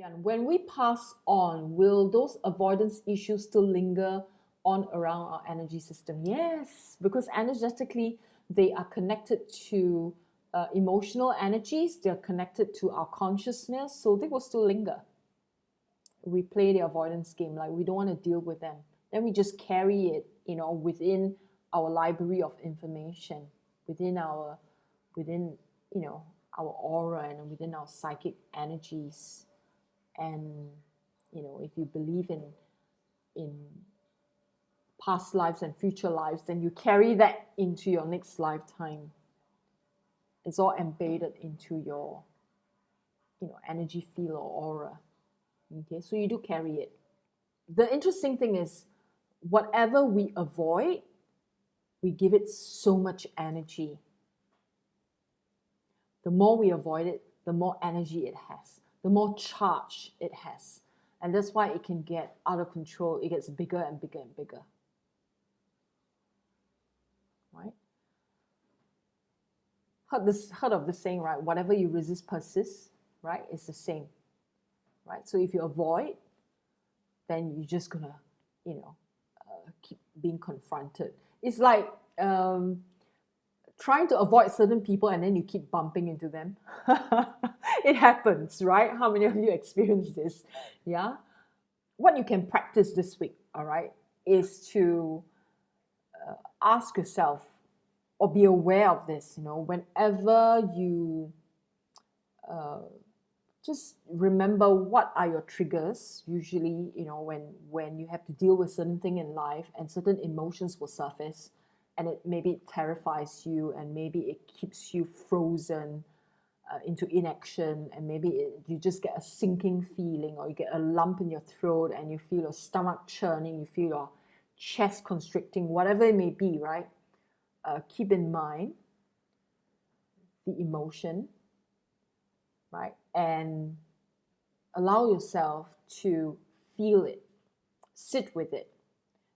Okay, and when we pass on, will those avoidance issues still linger on around our energy system? Yes, because energetically they are connected to emotional energies, they're connected to our consciousness, so they will still linger. We play the avoidance game, like we don't want to deal with them. Then we just carry it, within our library of information, within our, within, our aura and within our psychic energies. And if you believe in past lives and future lives, then you carry that into your next lifetime. It's all embedded into your energy field or aura. Okay, so you do carry it. The interesting thing is, whatever we avoid, we give it so much energy. The more we avoid it, the more energy it has, the more charge it has. And that's why it can get out of control. It gets bigger and bigger and bigger. Right? Heard of the saying, right? Whatever you resist persists, right? It's the same. Right? So if you avoid, then you're just gonna, keep being confronted. It's like trying to avoid certain people and then you keep bumping into them. It happens, right? How many of you experience this? Yeah. What you can practice this week, all right, is to ask yourself or be aware of this, whenever you just remember what are your triggers. Usually, when you have to deal with certain thing in life and certain emotions will surface, and maybe it terrifies you, and maybe it keeps you frozen into inaction, and maybe you just get a sinking feeling, or you get a lump in your throat and you feel your stomach churning, you feel your chest constricting, whatever it may be, right? Keep in mind the emotion, right? And allow yourself to feel it, sit with it.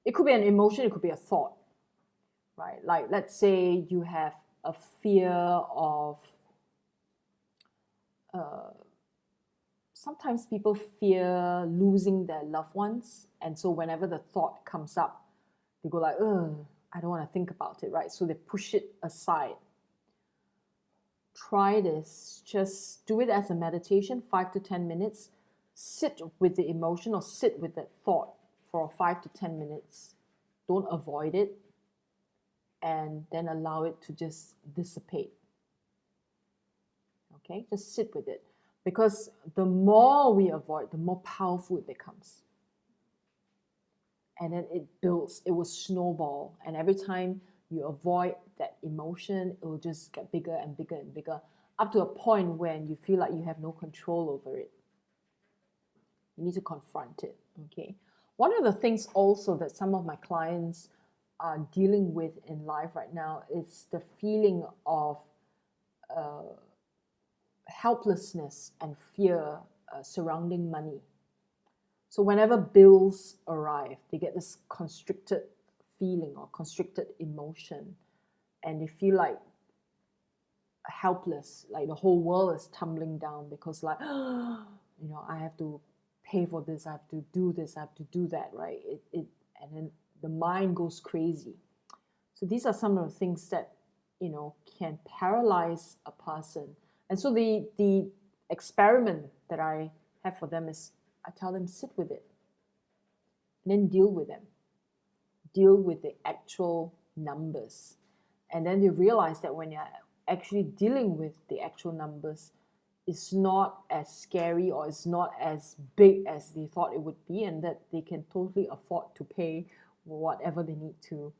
It could be an emotion, it could be a thought, right? Like, let's say you have a fear of, sometimes people fear losing their loved ones. And so whenever the thought comes up, they go like, ugh, I don't want to think about it, right? So they push it aside. Try this. Just do it as a meditation, 5 to 10 minutes. Sit with the emotion or sit with that thought for 5 to 10 minutes. Don't avoid it. And then allow it to just dissipate. Okay, just sit with it. Because the more we avoid, the more powerful it becomes. And then it builds, it will snowball. And every time you avoid that emotion, it will just get bigger and bigger and bigger, up to a point when you feel like you have no control over it. You need to confront it, okay? One of the things also that some of my clients are dealing with in life right now is the feeling of helplessness and fear surrounding money. So whenever bills arrive, they get this constricted feeling or constricted emotion, and they feel like helpless, like the whole world is tumbling down, because like, I have to pay for this, I have to do this, I have to do that, right? And then the mind goes crazy. So these are some of the things that can paralyze a person. And so the experiment that I have for them is, I tell them, sit with it and then deal with them. Deal with the actual numbers. And then you realize that when you're actually dealing with the actual numbers, it's not as scary or it's not as big as they thought it would be, and that they can totally afford to pay whatever they need to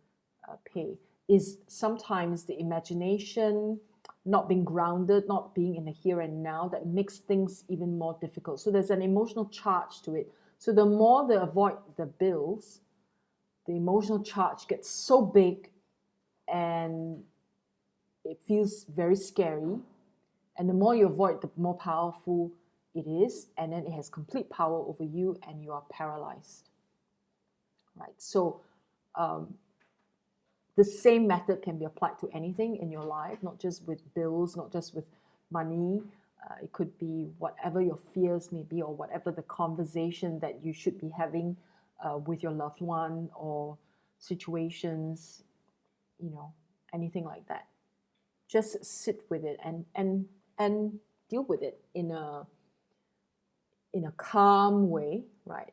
pay. Is sometimes the imagination, not being grounded, not being in the here and now, that makes things even more difficult. So there's an emotional charge to it. So the more they avoid the bills, the emotional charge gets so big and it feels very scary. And the more you avoid, the more powerful it is. And then it has complete power over you and you are paralyzed. Right? So the same method can be applied to anything in your life, not just with bills, not just with money. It could be whatever your fears may be, or whatever the conversation that you should be having with your loved one, or situations, anything like that. Just sit with it and deal with it in a calm way, right?